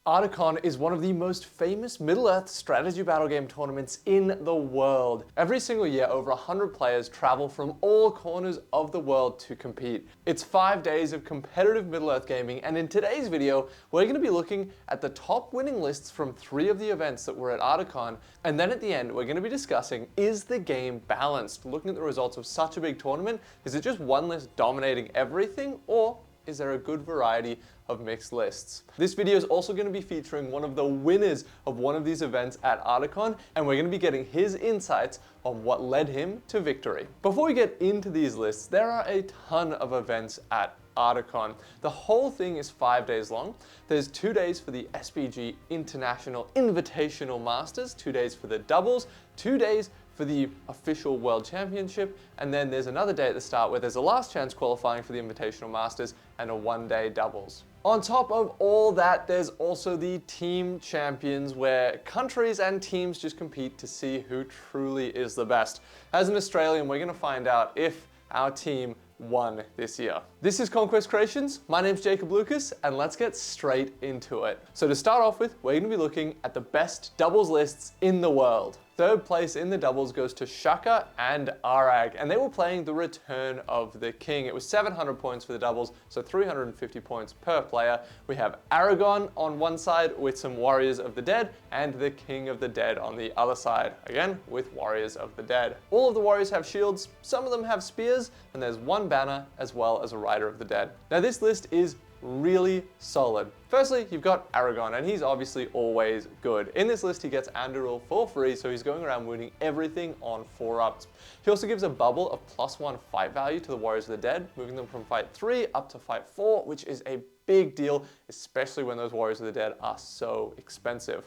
Ardacon is one of the most famous Middle-earth strategy battle game tournaments in the world. Every single year, over 100 players travel from all corners of the world to compete. It's 5 days of competitive Middle-earth gaming, and in today's video, we're going to be looking at the top winning lists from 3 of the events that were at Ardacon, and then at the end, we're going to be discussing, is the game balanced? Looking at the results of such a big tournament, is it just one list dominating everything, or is there a good variety of mixed lists? This video is also going to be featuring one of the winners of one of these events at Ardacon, and we're going to be getting his insights on what led him to victory. Before we get into these lists, there are a ton of events at Ardacon. The whole thing is 5 days long. There's 2 days for the SBG International Invitational Masters, 2 days for the doubles, 2 days for the official World Championship, and then there's another day at the start where there's a last chance qualifying for the Invitational Masters and a 1-day doubles. On top of all that, there's also the Team Champions, where countries and teams just compete to see who truly is the best. As an Australian, we're going to find out if our team won this year. This is Conquest Creations. My name's Jacob Lucas, and let's get straight into it. So to start off with, we're going to be looking at the best doubles lists in the world. Third place in the doubles goes to Shaka and Arag, and they were playing the Return of the King. It was 700 points for the doubles, so 350 points per player. We have Aragon on one side with some Warriors of the Dead, and the King of the Dead on the other side, again with Warriors of the Dead. All of the warriors have shields, some of them have spears, and there's one banner as well as a Rider of the Dead. Now this list is really solid. Firstly, you've got Aragon, and he's obviously always good. In this list, he gets Anduril for free, so he's going around wounding everything on 4-ups. He also gives a bubble of +1 fight value to the Warriors of the Dead, moving them from fight 3 up to fight 4, which is a big deal, especially when those Warriors of the Dead are so expensive.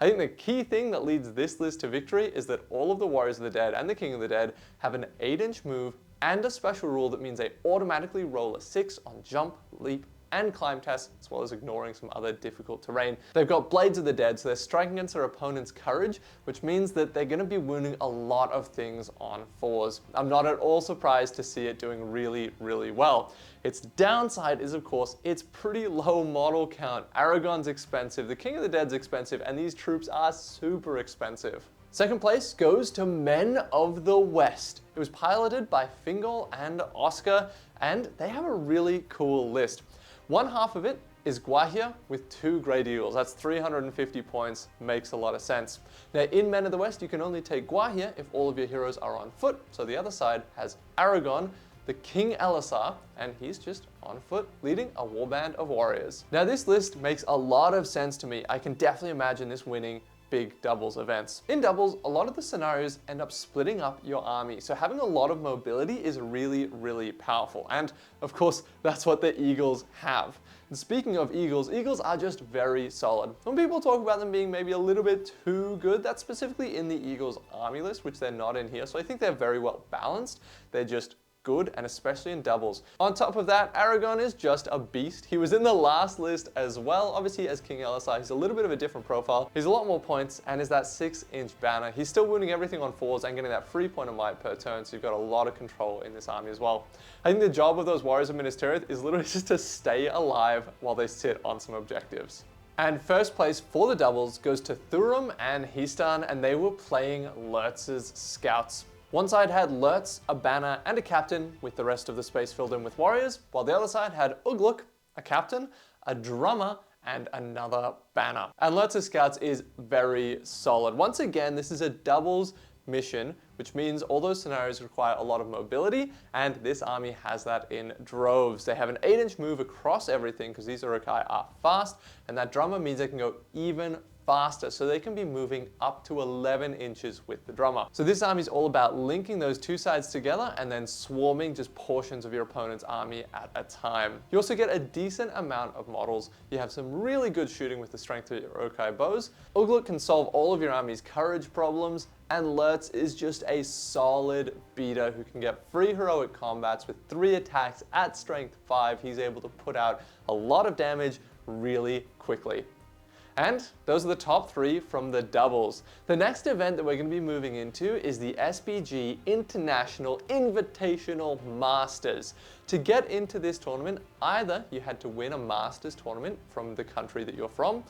I think the key thing that leads this list to victory is that all of the Warriors of the Dead and the King of the Dead have an 8-inch move and a special rule that means they automatically roll a 6 on jump, leap, and climb tests, as well as ignoring some other difficult terrain. They've got Blades of the Dead, so they're striking against their opponent's courage, which means that they're going to be wounding a lot of things on 4s. I'm not at all surprised to see it doing really, really well. Its downside is, of course, its pretty low model count. Aragon's expensive, the King of the Dead's expensive, and these troops are super expensive. Second place goes to Men of the West. It was piloted by Fingal and Oscar, and they have a really cool list. One half of it is Guahia with 2 Great Eagles. That's 350 points, makes a lot of sense. Now in Men of the West, you can only take Guahia if all of your heroes are on foot, so the other side has Aragon, the King Elisar, and he's just on foot, leading a warband of warriors. Now this list makes a lot of sense to me. I can definitely imagine this winning big doubles events. In doubles, a lot of the scenarios end up splitting up your army, so having a lot of mobility is really, really powerful. And of course, that's what the Eagles have. And speaking of Eagles, Eagles are just very solid. When people talk about them being maybe a little bit too good, that's specifically in the Eagles army list, which they're not in here, so I think they're very well balanced. They're just good, and especially in doubles. On top of that, Aragon is just a beast. He was in the last list as well. Obviously, as King Elisar, he's a little bit of a different profile. He's a lot more points, and is that 6-inch banner. He's still wounding everything on 4s and getting that free point of might per turn, so you've got a lot of control in this army as well. I think the job of those Warriors of Minas Tirith is literally just to stay alive while they sit on some objectives. And first place for the doubles goes to Thurum and Histan, and they were playing Lurtz's Scouts. One side had Lurtz, a banner, and a captain, with the rest of the space filled in with warriors, while the other side had Ugluk, a captain, a drummer, and another banner. And Lurtz's Scouts is very solid. Once again, this is a doubles mission, which means all those scenarios require a lot of mobility, and this army has that in droves. They have an 8-inch move across everything, because these Urukai are fast, and that drummer means they can go even faster, so they can be moving up to 11 inches with the drummer. So this army is all about linking those 2 sides together and then swarming just portions of your opponent's army at a time. You also get a decent amount of models. You have some really good shooting with the strength of your Urukai bows. Ugluk can solve all of your army's courage problems, and Lurtz is just a solid beater who can get free heroic combats with 3 attacks at strength 5. He's able to put out a lot of damage really quickly. And those are the top 3 from the doubles. The next event that we're going to be moving into is the SBG International Invitational Masters. To get into this tournament, either you had to win a Masters tournament from the country that you're from,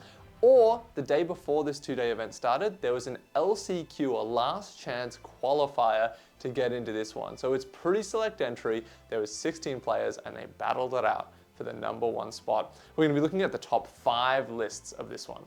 Or the day before this 2-day event started, there was an LCQ, or last chance qualifier, to get into this one. So it's pretty select entry. There was 16 players and they battled it out for the #1 spot. We're going to be looking at the top 5 lists of this one.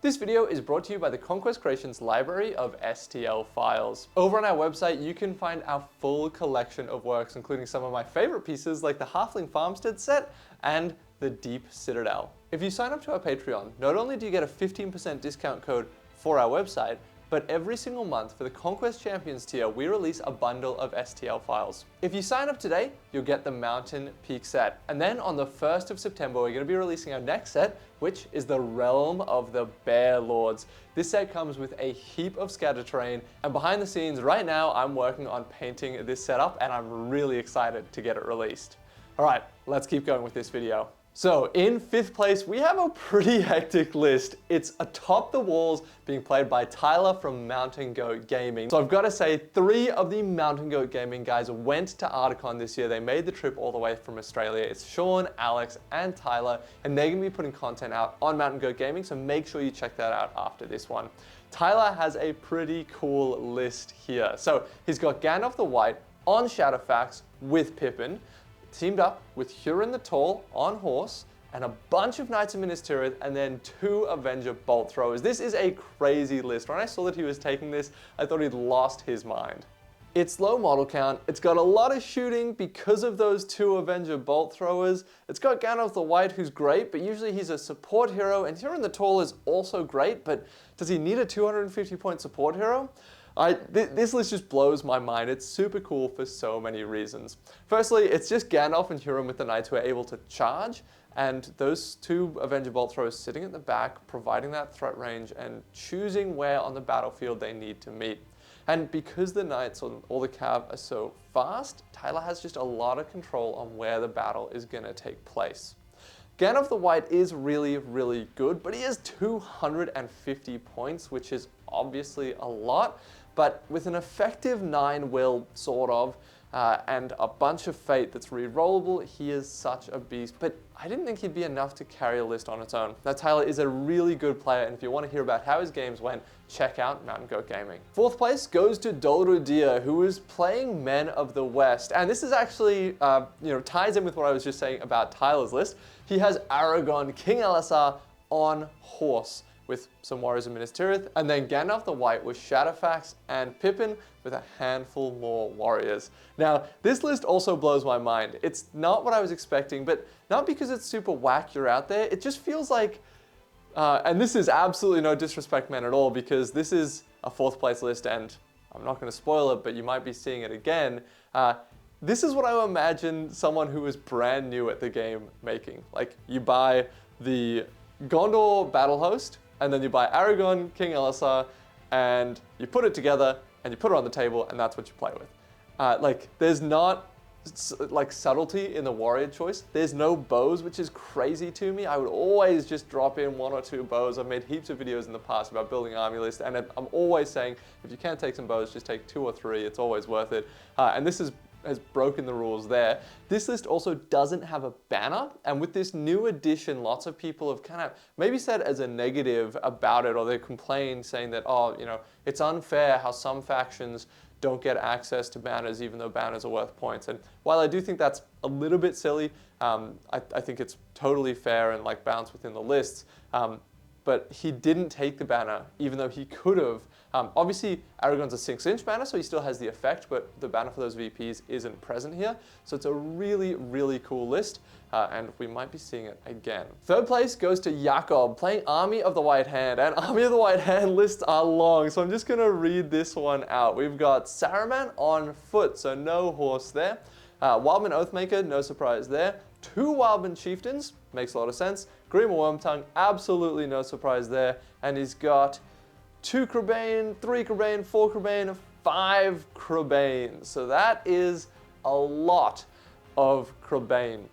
This video is brought to you by the Conquest Creations library of STL files. Over on our website, you can find our full collection of works, including some of my favorite pieces like the Halfling Farmstead set and the Deep Citadel. If you sign up to our Patreon, not only do you get a 15% discount code for our website, but every single month for the Conquest Champions tier, we release a bundle of STL files. If you sign up today, you'll get the Mountain Peak set. And then on the 1st of September, we're going to be releasing our next set, which is the Realm of the Bear Lords. This set comes with a heap of scatter terrain, and behind the scenes right now, I'm working on painting this setup, and I'm really excited to get it released. All right, let's keep going with this video. So in 5th place, we have a pretty hectic list. It's atop the walls being played by Tyler from Mountain Goat Gaming. So I've got to say, 3 of the Mountain Goat Gaming guys went to Ardacon this year. They made the trip all the way from Australia. It's Sean, Alex, and Tyler, and they're going to be putting content out on Mountain Goat Gaming, so make sure you check that out after this one. Tyler has a pretty cool list here. So he's got Gandalf the White on Shadowfax with Pippin, teamed up with Huron the Tall on horse, and a bunch of Knights of Minas Tirith, and then 2 Avenger Bolt Throwers. This is a crazy list. When I saw that he was taking this, I thought he'd lost his mind. It's low model count, it's got a lot of shooting because of those 2 Avenger Bolt Throwers. It's got Gandalf the White, who's great, but usually he's a support hero, and Huron the Tall is also great, but does he need a 250 point support hero? This list just blows my mind. It's super cool for so many reasons. Firstly, it's just Gandalf and Huron with the Knights who are able to charge, and those 2 Avenger Bolt Throwers sitting at the back, providing that threat range and choosing where on the battlefield they need to meet. And because the Knights or the Cav are so fast, Tyler has just a lot of control on where the battle is going to take place. Gandalf the White is really, really good, but he has 250 points, which is obviously a lot. But with an effective 9 will, sort of, and a bunch of fate that's re-rollable, he is such a beast. But I didn't think he'd be enough to carry a list on its own. Now, Tyler is a really good player, and if you want to hear about how his games went, check out Mountain Goat Gaming. 4th place goes to Dolrudir, who is playing Men of the West. And this is actually, ties in with what I was just saying about Tyler's list. He has Aragon, King Elisar on horse, with some warriors of Minas Tirith, and then Gandalf the White with Shadowfax and Pippin with a handful more warriors. Now, this list also blows my mind. It's not what I was expecting, but not because it's super whack you're out there. It just feels like, and this is absolutely no disrespect meant at all, because this is a 4th place list, and I'm not going to spoil it, but you might be seeing it again. This is what I would imagine someone who is brand new at the game making. Like, you buy the Gondor Battle Host, and then you buy Aragon, King Elisar, and you put it together, and you put it on the table, and that's what you play with. There's not subtlety in the warrior choice. There's no bows, which is crazy to me. I would always just drop in 1 or 2 bows. I've made heaps of videos in the past about building army lists, and I'm always saying, if you can't take some bows, just take 2 or 3. It's always worth it. And this has broken the rules there. This list also doesn't have a banner, and with this new addition, lots of people have kind of maybe said as a negative about it, or they complain saying that, it's unfair how some factions don't get access to banners even though banners are worth points. And while I do think that's a little bit silly, I think it's totally fair and balanced within the lists. But he didn't take the banner, even though he could have. Obviously, Aragon's a 6-inch banner, so he still has the effect, but the banner for those VPs isn't present here. So it's a really, really cool list, and we might be seeing it again. 3rd place goes to Jakob, playing Army of the White Hand, and Army of the White Hand lists are long, so I'm just going to read this one out. We've got Saruman on foot, so no horse there. Wildman Oathmaker, no surprise there. 2 Wildman Chieftains, makes a lot of sense. Grima Wormtongue, absolutely no surprise there. And he's got 2 Crabane, 3 Crabane, 4 Crabane, 5 Crabane. So that is a lot of Crabane.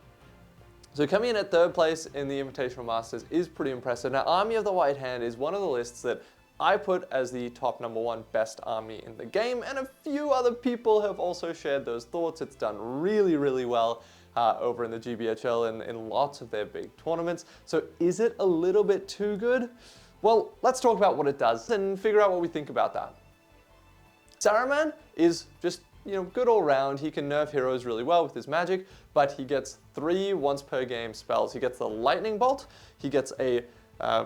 So coming in at 3rd place in the Invitational Masters is pretty impressive. Now, Army of the White Hand is one of the lists that I put as the top #1 best army in the game, and a few other people have also shared those thoughts. It's done really, really well. over in the GBHL and in lots of their big tournaments. So is it a little bit too good? Well, let's talk about what it does and figure out what we think about that. Saruman is just, good all round. He can nerf heroes really well with his magic, but he gets 3 once per game spells. He gets the Lightning Bolt, he gets a,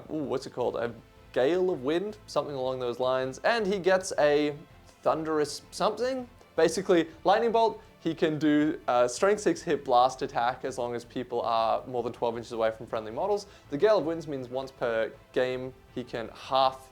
what's it called? A Gale of Wind, something along those lines, and he gets a Thunderous something. Basically, Lightning Bolt, he can do Strength 6 hit blast attack as long as people are more than 12 inches away from friendly models. The Gale of Winds means once per game he can half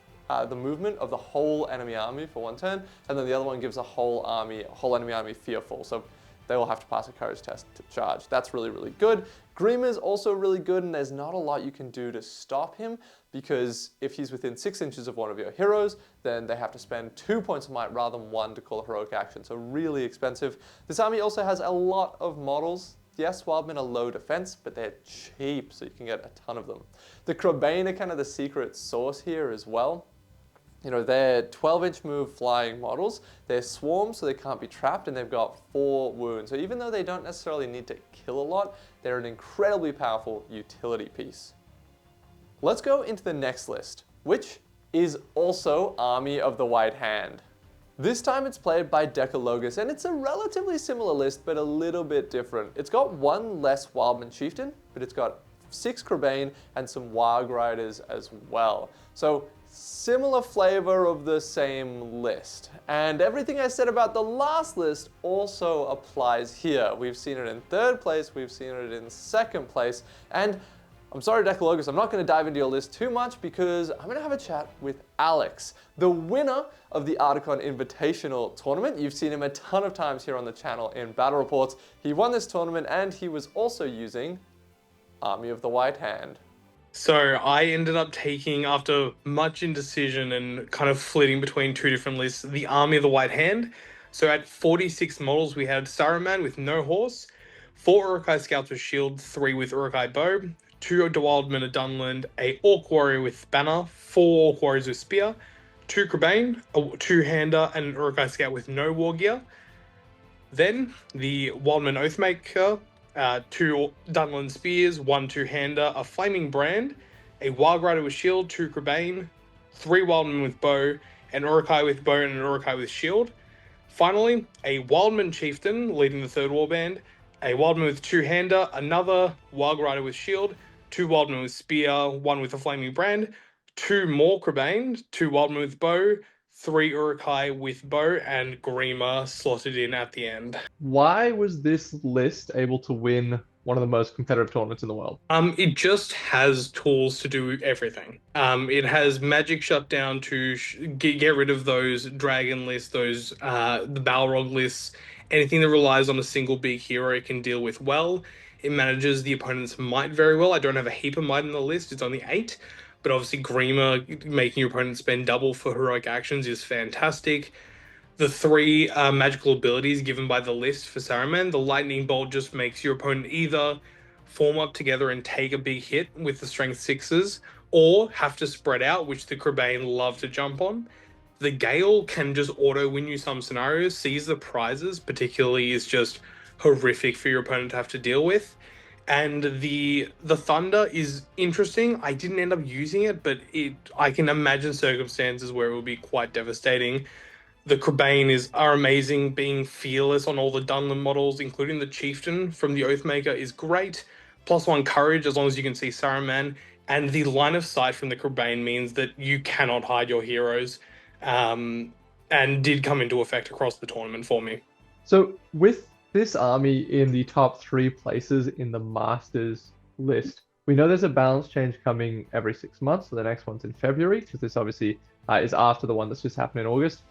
the movement of the whole enemy army for 1 turn, and then the other one gives a whole enemy army fearful. So they will have to pass a courage test to charge. That's really, really good. Grima is also really good, and there's not a lot you can do to stop him, because if he's within 6 inches of one of your heroes, then they have to spend 2 points of might rather than 1 to call a heroic action. So really expensive. This army also has a lot of models. Yes, Wildmen are low defense, but they're cheap, so you can get a ton of them. The Crabane are kind of the secret sauce here as well. They're 12-inch move flying models. They're swarms, so they can't be trapped, and they've got 4 wounds. So even though they don't necessarily need to kill a lot, they're an incredibly powerful utility piece. Let's go into the next list, which is also Army of the White Hand. This time it's played by Decalogus, and it's a relatively similar list, but a little bit different. It's got 1 less Wildman Chieftain, but it's got 6 Crabane and some Warg Riders as well. So similar flavor of the same list. And everything I said about the last list also applies here. We've seen it in 3rd place, we've seen it in 2nd place, and I'm sorry, Decalogus, I'm not going to dive into your list too much because I'm going to have a chat with Alex, the winner of the Ardacon Invitational tournament. You've seen him a ton of times here on the channel in battle reports. He won this tournament, and he was also using Army of the White Hand. So I ended up taking, after much indecision and kind of flitting between 2 different lists, the Army of the White Hand. So at 46 models, we had Saruman with no horse, 4 Uruk-hai Scouts with shield, 3 with Uruk-hai bow, 2 Wildmen of Dunland, a Orc Warrior with banner, 4 Orc Warriors with spear, 2 Crabane, a 2-hander, and an Uruk-hai Scout with no war gear. Then the Wildman Oathmaker, 2 Dunland Spears, 1 2-hander, a Flaming Brand, a Warg Rider with shield, 2 Crabane, 3 Wildmen with bow, an Uruk-hai with bow, and an Uruk-hai with shield. Finally, a Wildman Chieftain leading the 3rd Warband, a Wildman with 2-hander, another Warg Rider with shield, 2 Wildmen with spear, 1 with a Flaming Brand, 2 more Crabane, 2 Wildmen with bow, 3 Uruk-hai with bow, and Grima slotted in at the end. Why was this list able to win one of the most competitive tournaments in the world? It just has tools to do everything. It has magic shutdown to get rid of those dragon lists, those the Balrog lists, anything that relies on a single big hero it can deal with well. It manages the opponent's might very well. I don't have a heap of might in the list, it's only 8. But obviously Grima making your opponent spend double for heroic actions is fantastic. The 3 magical abilities given by the list for Saruman, the Lightning Bolt just makes your opponent either form up together and take a big hit with the strength 6s, or have to spread out, which the Crabane love to jump on. The Gale can just auto win you some scenarios. Seize the Prizes particularly is just horrific for your opponent to have to deal with. And the Thunder is interesting. I didn't end up using it, but I can imagine circumstances where it will be quite devastating. The Crabane are amazing. Being fearless on all the Dunland models, including the Chieftain from the Oathmaker, is great. +1 courage as long as you can see Saruman. And the line of sight from the Crabane means that you cannot hide your heroes. And did come into effect across the tournament for me. So with this army in the top 3 places in the Masters list, we know there's a balance change coming every 6 months, so the next one's in February, because this obviously is after the one that's just happened in August.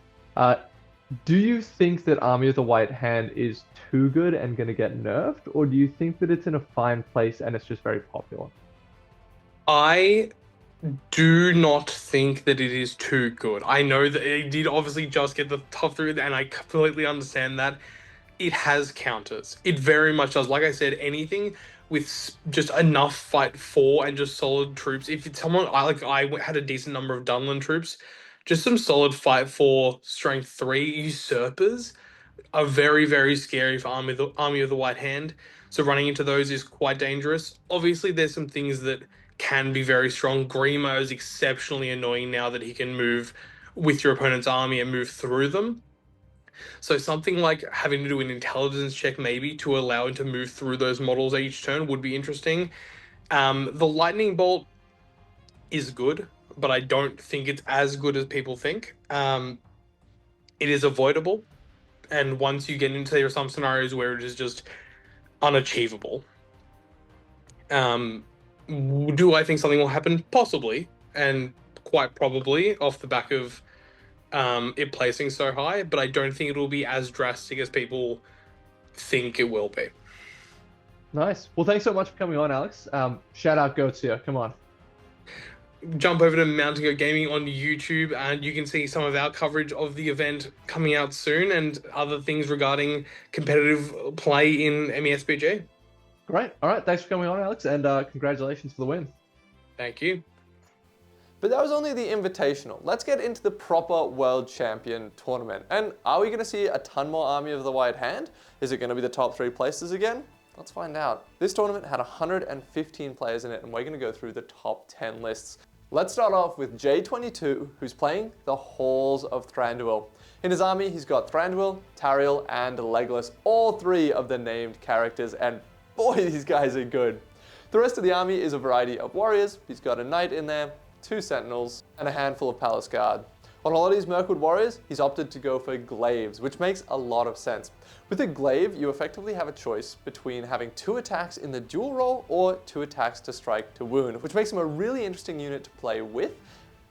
Do you think that Army of the White Hand is too good and going to get nerfed, or do you think that it's in a fine place and it's just very popular? I do not think that it is too good. I know that it did obviously just get the top 3, and I completely understand that. It has counters. It very much does. Like I said, anything with just enough fight for and just solid troops. If it's someone, I had a decent number of Dunland troops, just some solid fight for strength 3 usurpers are very, very scary for Army of the White Hand. So running into those is quite dangerous. Obviously, there's some things that can be very strong. Grima is exceptionally annoying now that he can move with your opponent's army and move through them. So something like having to do an intelligence check maybe to allow him to move through those models each turn would be interesting. The lightning bolt is good, but I don't think it's as good as people think. It is avoidable, and once you get into there are some scenarios where it is just unachievable. Do I think something will happen? Possibly, and quite probably off the back of it placing so high, but I don't think it will be as drastic as people think it will be. Nice. Well, thanks so much for coming on, Alex. Shout out Goats here. Come on. Jump over to Mountain Goat Gaming on YouTube and you can see some of our coverage of the event coming out soon and other things regarding competitive play in MESBG. Great. All right. Thanks for coming on, Alex, and congratulations for the win. Thank you. But that was only the Invitational. Let's get into the proper World Champion tournament. And are we going to see a ton more Army of the White Hand? Is it going to be the top 3 places again? Let's find out. This tournament had 115 players in it, and we're going to go through the top 10 lists. Let's start off with J22, who's playing the Halls of Thranduil. In his army, he's got Thranduil, Tariel, and Legolas, all 3 of the named characters, and boy, these guys are good. The rest of the army is a variety of warriors. He's got a knight in there, 2 sentinels, and a handful of palace guard. On a lot of these Mirkwood warriors, he's opted to go for glaives, which makes a lot of sense. With a glaive, you effectively have a choice between having 2 attacks in the dual roll or 2 attacks to strike to wound, which makes him a really interesting unit to play with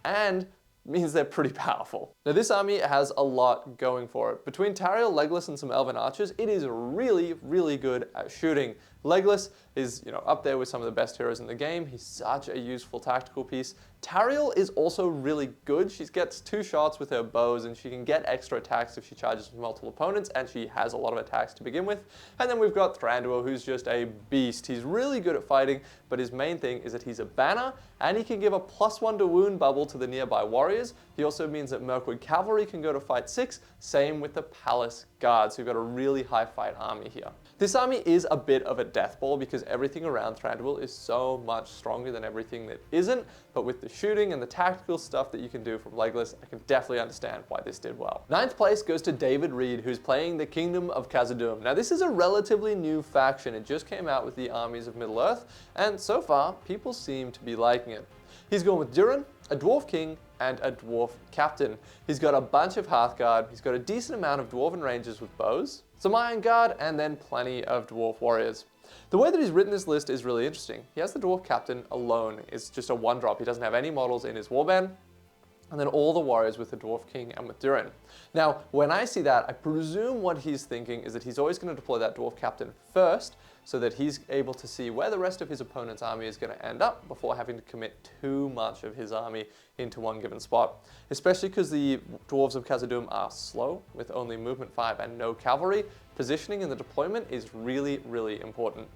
and means they're pretty powerful. Now this army has a lot going for it. Between Tariel, Legolas, and some Elven archers, it is really, really good at shooting. Legolas is, up there with some of the best heroes in the game. He's such a useful tactical piece. Tariel is also really good. She gets 2 shots with her bows and she can get extra attacks if she charges with multiple opponents, and she has a lot of attacks to begin with. And then we've got Thranduil, who's just a beast. He's really good at fighting, but his main thing is that he's a banner and he can give a +1 to wound bubble to the nearby warriors. He also means that Mirkwood cavalry can go to fight 6, same with the palace guards. So you've got a really high fight army here. This army is a bit of a death ball because everything around Thranduil is so much stronger than everything that isn't, but with the shooting and the tactical stuff that you can do from Legolas, I can definitely understand why this did well. 9th place goes to David Reed, who's playing the Kingdom of Khazad-dûm. Now this is a relatively new faction. It just came out with the Armies of Middle-earth, and so far, people seem to be liking it. He's gone with Durin, a Dwarf King, and a Dwarf Captain. He's got a bunch of Hearthguard, he's got a decent amount of Dwarven Rangers with bows, some Iron Guard, and then plenty of Dwarf Warriors. The way that he's written this list is really interesting. He has the Dwarf Captain alone. It's just a 1-drop. He doesn't have any models in his warband. And then all the warriors with the Dwarf King and with Durin. Now, when I see that, I presume what he's thinking is that he's always going to deploy that Dwarf Captain first, so that he's able to see where the rest of his opponent's army is going to end up before having to commit too much of his army into one given spot. Especially because the Dwarves of Khazad-dûm are slow, with only movement 5 and no cavalry. Positioning in the deployment is really, really important.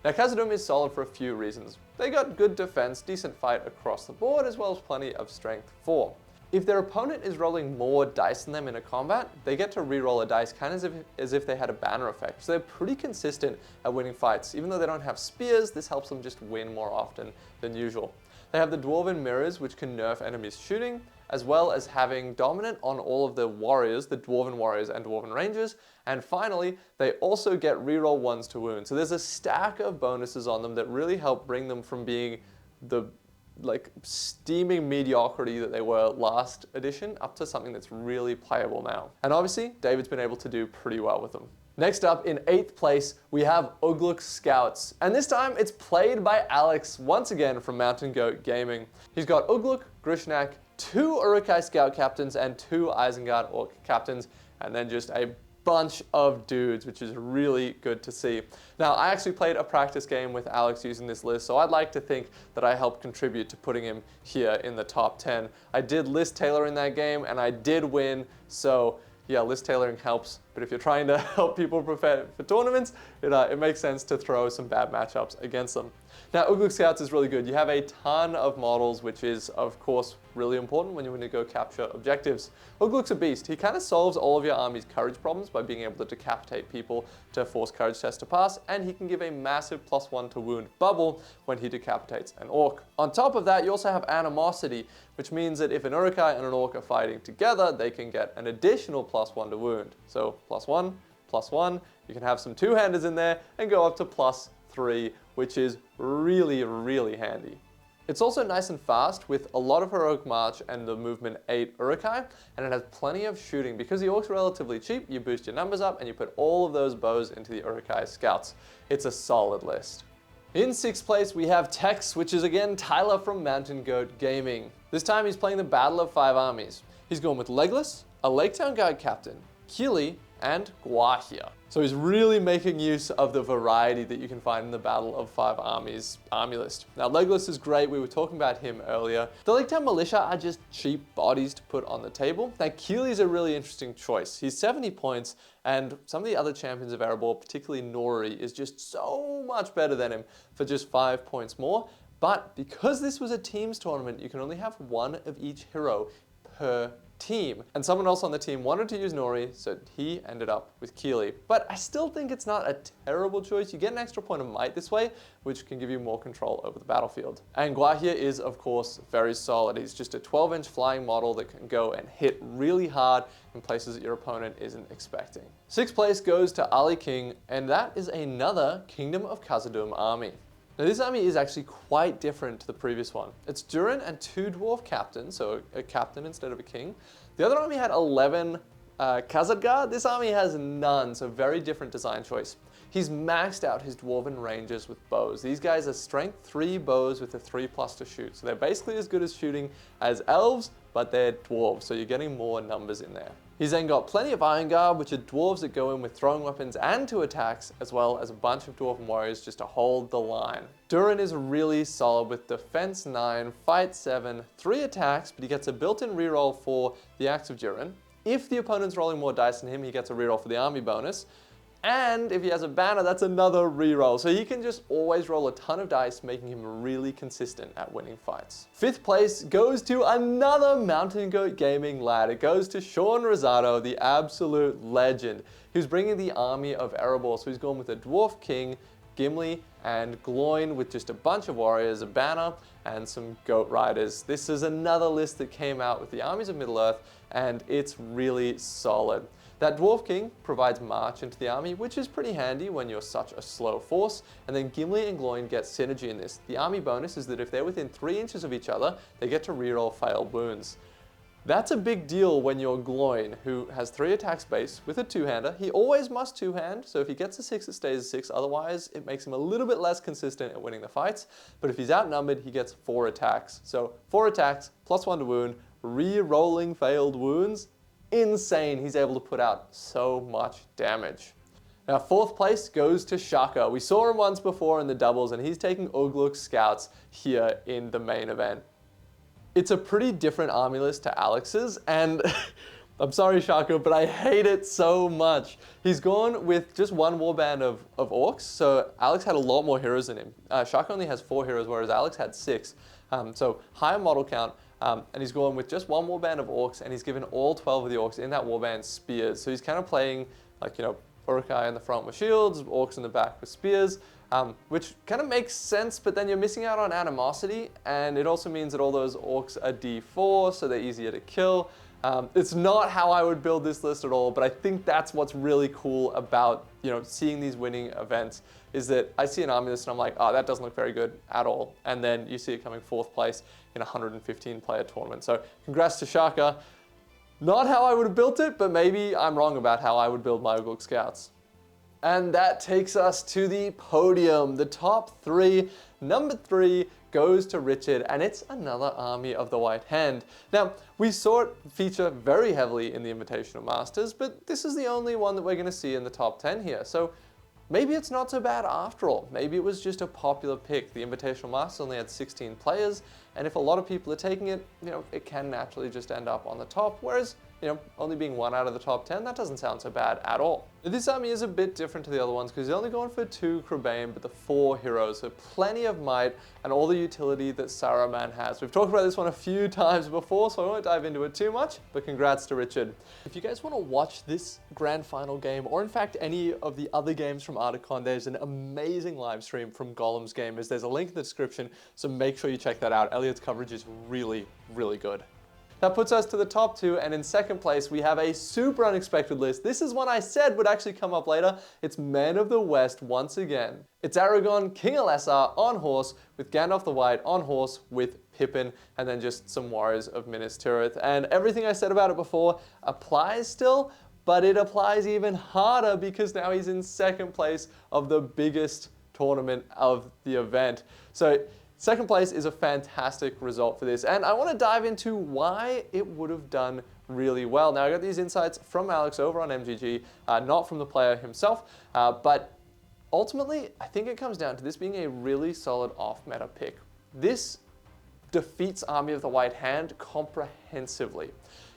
Now Khazad-dûm is solid for a few reasons. They got good defense, decent fight across the board, as well as plenty of strength 4. If their opponent is rolling more dice than them in a combat, they get to re-roll a dice kind of as if they had a banner effect. So they're pretty consistent at winning fights. Even though they don't have spears, this helps them just win more often than usual. They have the Dwarven Mirrors, which can nerf enemies shooting, as well as having dominant on all of the warriors, the Dwarven Warriors and Dwarven Rangers. And finally, they also get reroll 1s to wound. So there's a stack of bonuses on them that really help bring them from being the steaming mediocrity that they were last edition up to something that's really playable now. And obviously, David's been able to do pretty well with them. Next up, in 8th place, we have Ugluk Scouts. And this time, it's played by Alex, once again from Mountain Goat Gaming. He's got Ugluk, Grishnak, 2 Uruk-hai Scout Captains, and 2 Isengard Orc Captains, and then just a bunch of dudes, which is really good to see. Now, I actually played a practice game with Alex using this list, so I'd like to think that I helped contribute to putting him here in the top 10. I did list tailor in that game, and I did win, so yeah, list tailoring helps. But if you're trying to help people prepare for tournaments, it makes sense to throw some bad matchups against them. Now, Ugluk Scouts is really good. You have a ton of models, which is, of course, really important when you want to go capture objectives. Ugluk's a beast. He kind of solves all of your army's courage problems by being able to decapitate people to force courage tests to pass, and he can give a massive +1 to wound bubble when he decapitates an orc. On top of that, you also have animosity, which means that if an Uruk-hai and an orc are fighting together, they can get an additional +1 to wound. So +1, +1, you can have some two-handers in there and go up to +3, which is really, really handy. It's also nice and fast with a lot of heroic march and the movement 8 Uruk-hai, and it has plenty of shooting. Because the orcs are relatively cheap, you boost your numbers up and you put all of those bows into the Uruk-hai scouts. It's a solid list. In 6th place, we have Tex, which is again Tyler from Mountain Goat Gaming. This time he's playing the Battle of 5 Armies. He's going with Legolas, a Lake Town Guard Captain, Keely, and Guahia. So he's really making use of the variety that you can find in the Battle of 5 Armies army list. Now, Legolas is great. We were talking about him earlier. The Lake Town Militia are just cheap bodies to put on the table. Now, Keely's a really interesting choice. He's 70 points, and some of the other champions of Erebor, particularly Nori, is just so much better than him for just 5 points more. But because this was a teams tournament, you can only have one of each hero per team. And someone else on the team wanted to use Nori, so he ended up with Keely. But I still think it's not a terrible choice. You get an extra point of might this way, which can give you more control over the battlefield. And Guahia is, of course, very solid. He's just a 12-inch flying model that can go and hit really hard in places that your opponent isn't expecting. 6th place goes to Ali King, and that is another Kingdom of Khazad-dûm army. Now, this army is actually quite different to the previous one. It's Durin and 2 dwarf captains, so a captain instead of a king. The other army had 11 Khazad-guard. This army has none, so very different design choice. He's maxed out his dwarven rangers with bows. These guys are strength 3 bows with a 3+ to shoot. So they're basically as good as shooting as elves, but they're dwarves, so you're getting more numbers in there. He's then got plenty of Iron Guard, which are dwarves that go in with throwing weapons and 2 attacks, as well as a bunch of dwarven warriors just to hold the line. Durin is really solid with defense 9, fight 7, 3 attacks, but he gets a built-in reroll for the Axe of Durin. If the opponent's rolling more dice than him, he gets a reroll for the army bonus. And if he has a banner, that's another reroll. So he can just always roll a ton of dice, making him really consistent at winning fights. 5th place goes to another Mountain Goat Gaming lad. It goes to Sean Rosado, the absolute legend, who's bringing the army of Erebor. So he's going with a Dwarf King, Gimli, and Gloin with just a bunch of warriors, a banner, and some goat riders. This is another list that came out with the armies of Middle-earth, and it's really solid. That Dwarf King provides march into the army, which is pretty handy when you're such a slow force, and then Gimli and Gloin get synergy in this. The army bonus is that if they're within 3 inches of each other, they get to reroll failed wounds. That's a big deal when you're Gloin, who has 3 attacks base with a 2-hander. He always must 2-hand, so if he gets a 6, it stays a 6. Otherwise, it makes him a little bit less consistent at winning the fights. But if he's outnumbered, he gets 4 attacks. So 4 attacks, +1 to wound, re-rolling failed wounds. Insane. He's able to put out so much damage. Now, 4th place goes to Shaka. We saw him once before in the doubles, and he's taking Ugluk Scouts here in the main event. It's a pretty different army list to Alex's, and I'm sorry, Shaka, but I hate it so much. He's gone with just 1 warband of orcs, so Alex had a lot more heroes than him. Shaka only has 4 heroes, whereas Alex had 6. So higher model count. And he's gone with just 1 warband of orcs, and he's given all 12 of the orcs in that warband spears. So he's kind of playing like, Uruk-hai in the front with shields, orcs in the back with spears, which kind of makes sense, but then you're missing out on animosity, and it also means that all those orcs are D4, so they're easier to kill. It's not how I would build this list at all, but I think that's what's really cool about seeing these winning events, is that I see an army list and I'm like, oh, that doesn't look very good at all. And then you see it coming 4th place in a 115 player tournament. So congrats to Shaka. Not how I would have built it, but maybe I'm wrong about how I would build my Ugluk Scouts. And that takes us to the podium, the top 3. Number 3 goes to Richard, and it's another army of the White Hand. Now, we saw it feature very heavily in the Invitational Masters, but this is the only one that we're going to see in the top 10 here. So maybe it's not so bad after all. Maybe it was just a popular pick. The Invitational Masters only had 16 players, and if a lot of people are taking it, it can naturally just end up on the top, whereas only being 1 out of the top 10, that doesn't sound so bad at all. This army is a bit different to the other ones because you're only going for 2 Crebain, but the 4 heroes, so plenty of might and all the utility that Saruman has. We've talked about this one a few times before, so I won't dive into it too much, but congrats to Richard. If you guys want to watch this grand final game, or in fact any of the other games from Ardacon, there's an amazing live stream from Golem's Gamers. There's a link in the description, so make sure you check that out. Elliot's coverage is really, really good. That puts us to the top 2, and in second place we have a super unexpected list. This is one I said would actually come up later. It's Men of the West once again. It's Aragon, King Alessar on horse, with Gandalf the White on horse with Pippin, and then just some warriors of Minas Tirith. And everything I said about it before applies still, but it applies even harder because now he's in second place of the biggest tournament of the event. So second place is a fantastic result for this, and I want to dive into why it would have done really well. Now, I got these insights from Alex over on MGG, not from the player himself, but ultimately, I think it comes down to this being a really solid off-meta pick. This defeats Army of the White hand comprehensively.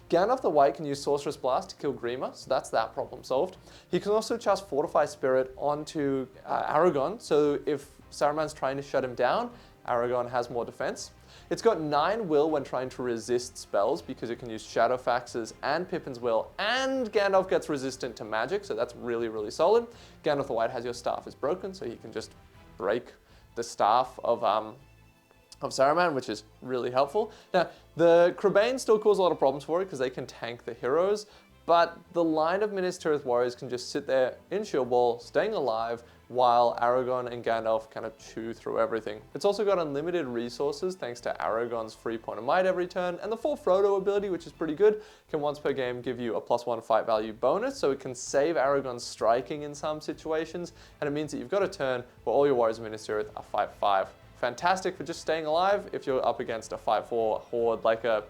Gandalf the White can use Sorceress Blast to kill Grima, so that's that problem solved. He can also cast Fortify Spirit onto Aragon, so if Saruman's trying to shut him down, Aragon has more defense. It's got 9 will when trying to resist spells because it can use Shadowfax's and Pippin's will, and Gandalf gets resistant to magic, so that's really, really solid. Gandalf the White has your staff is broken, so he can just break the staff of Saruman, which is really helpful. Now, the Crebain still cause a lot of problems for it because they can tank the heroes, but the line of Minas Tirith warriors can just sit there in shield wall, staying alive, while Aragon and Gandalf kind of chew through everything. It's also got unlimited resources thanks to Aragon's free point of might every turn, and the full Frodo ability, which is pretty good, can once per game give you a +1 fight value bonus, so it can save Aragon's striking in some situations, and it means that you've got a turn where all your warriors of Minas Tirith are 5/5. Fantastic for just staying alive if you're up against a 5/4 horde like a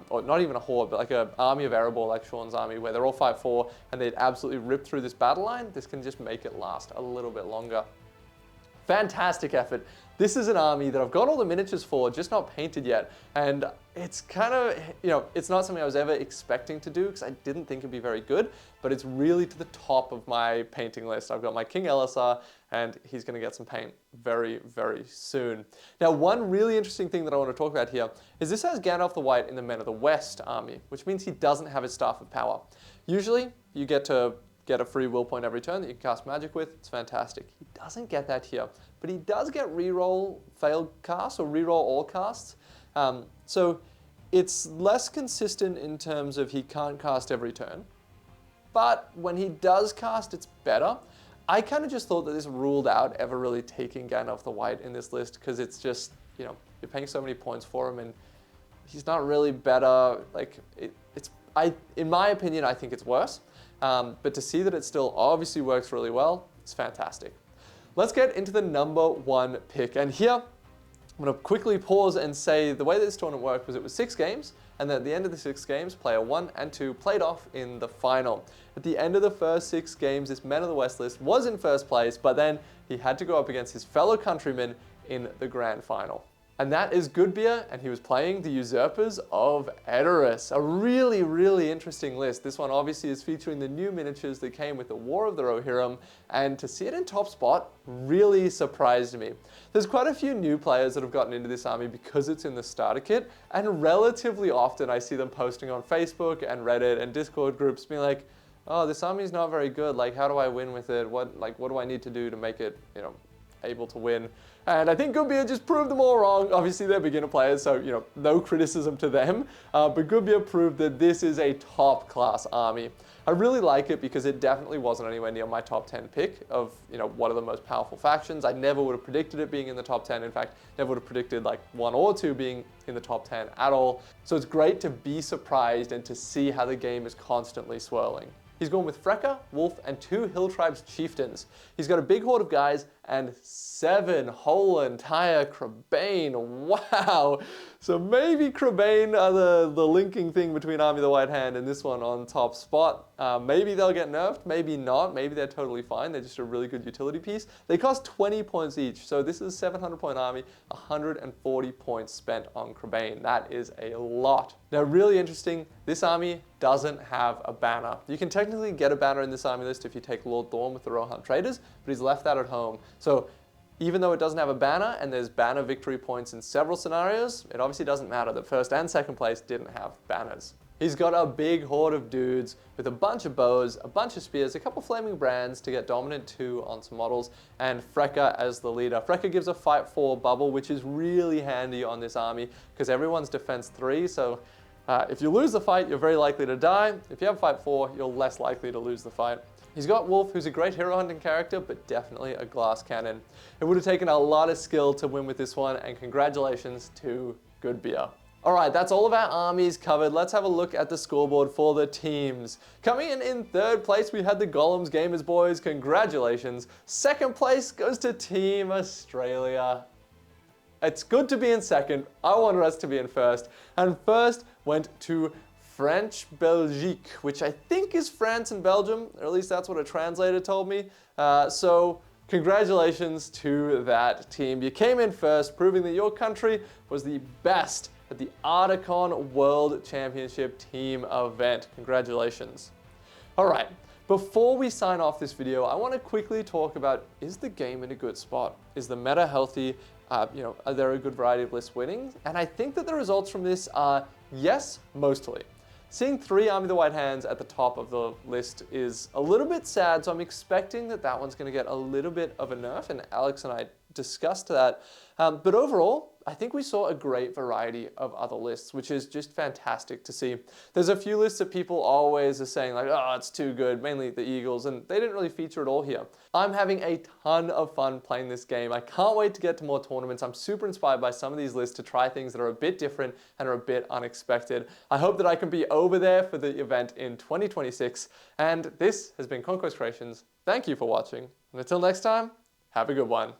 or not even a horde, but like an army of Erebor like Sean's army, where they're all 5/4 and they'd absolutely rip through this battle line. This can just make it last a little bit longer. Fantastic effort. This is an army that I've got all the miniatures for, just not painted yet. And it's kind of, it's not something I was ever expecting to do because I didn't think it'd be very good, but it's really to the top of my painting list. I've got my King Elisar, and he's going to get some paint very, very soon. Now, one really interesting thing that I want to talk about here is this has Gandalf the White in the Men of the West army, which means he doesn't have his Staff of Power. Usually, you get to get a free will point every turn that you can cast magic with. It's fantastic. He doesn't get that here, but he does get reroll failed casts or reroll all casts. So it's less consistent in terms of he can't cast every turn, but when he does cast, it's better. I kind of just thought that this ruled out ever really taking Gandalf the White in this list because it's just, you're paying so many points for him and he's not really better. Like in my opinion, I think it's worse. But to see that it still obviously works really well, it's fantastic. Let's get into the number 1 pick. And here, I'm going to quickly pause and say the way that this tournament worked was it was 6 games, and then at the end of the 6 games, player 1 and 2 played off in the final. At the end of the first 6 games, this Men of the West list was in first place, but then he had to go up against his fellow countrymen in the grand final. And that is Goodbeer, and he was playing the Usurpers of Edoras. A really, really interesting list. This one obviously is featuring the new miniatures that came with the War of the Rohirrim, and to see it in top spot really surprised me. There's quite a few new players that have gotten into this army because it's in the starter kit, and relatively often I see them posting on Facebook and Reddit and Discord groups being like, oh, this army's not very good, like how do I win with it? What do I need to do to make it, able to win? And I think Goodbeer just proved them all wrong. Obviously, they're beginner players, so no criticism to them. But Goodbeer proved that this is a top-class army. I really like it because it definitely wasn't anywhere near my top 10 pick of one of the most powerful factions. I never would have predicted it being in the top 10. In fact, never would have predicted like 1 or 2 being in the top 10 at all. So it's great to be surprised and to see how the game is constantly swirling. He's gone with Freka, Wolf, and 2 Hill Tribes chieftains. He's got a big horde of guys and 7 whole entire Crebain. Wow! So maybe Crebain are the linking thing between Army of the White Hand and this one on top spot. Maybe they'll get nerfed, maybe not. Maybe they're totally fine. They're just a really good utility piece. They cost 20 points each, so this is a 700-point army, 140 points spent on Crebain. That is a lot. Now, really interesting, this army doesn't have a banner. You can technically get a banner in this army list if you take Lord Thorn with the Rohan Traders, but he's left that at home. So even though it doesn't have a banner and there's banner victory points in several scenarios, it obviously doesn't matter that first and second place didn't have banners. He's got a big horde of dudes with a bunch of bows, a bunch of spears, a couple flaming brands to get dominant 2 on some models, and Freka as the leader. Freka gives a fight 4 bubble, which is really handy on this army because everyone's defense 3, so if you lose the fight, you're very likely to die. If you have fight 4, you're less likely to lose the fight. He's got Wolf, who's a great hero hunting character, but definitely a glass cannon. It would have taken a lot of skill to win with this one, and congratulations to Good Beer. All right, that's all of our armies covered. Let's have a look at the scoreboard for the teams. Coming in third place, we had the Golems Gamers boys. Congratulations. Second place goes to Team Australia. It's good to be in second. I wanted us to be in first. And first went to French Belgique, which I think is France and Belgium, or at least that's what a translator told me. So congratulations to that team. You came in first, proving that your country was the best at the Ardacon World Championship team event. Congratulations. All right, before we sign off this video, I want to quickly talk about, is the game in a good spot? Is the meta healthy? Are there a good variety of list winnings? And I think that the results from this are yes, mostly. Seeing 3 Army of the White Hands at the top of the list is a little bit sad, so I'm expecting that that one's going to get a little bit of a nerf, and Alex and I discussed that. But overall, I think we saw a great variety of other lists, which is just fantastic to see. There's a few lists that people always are saying like, oh, it's too good, mainly the Eagles, and they didn't really feature at all here. I'm having a ton of fun playing this game. I can't wait to get to more tournaments. I'm super inspired by some of these lists to try things that are a bit different and are a bit unexpected. I hope that I can be over there for the event in 2026. And this has been Conquest Creations. Thank you for watching. And until next time, have a good one.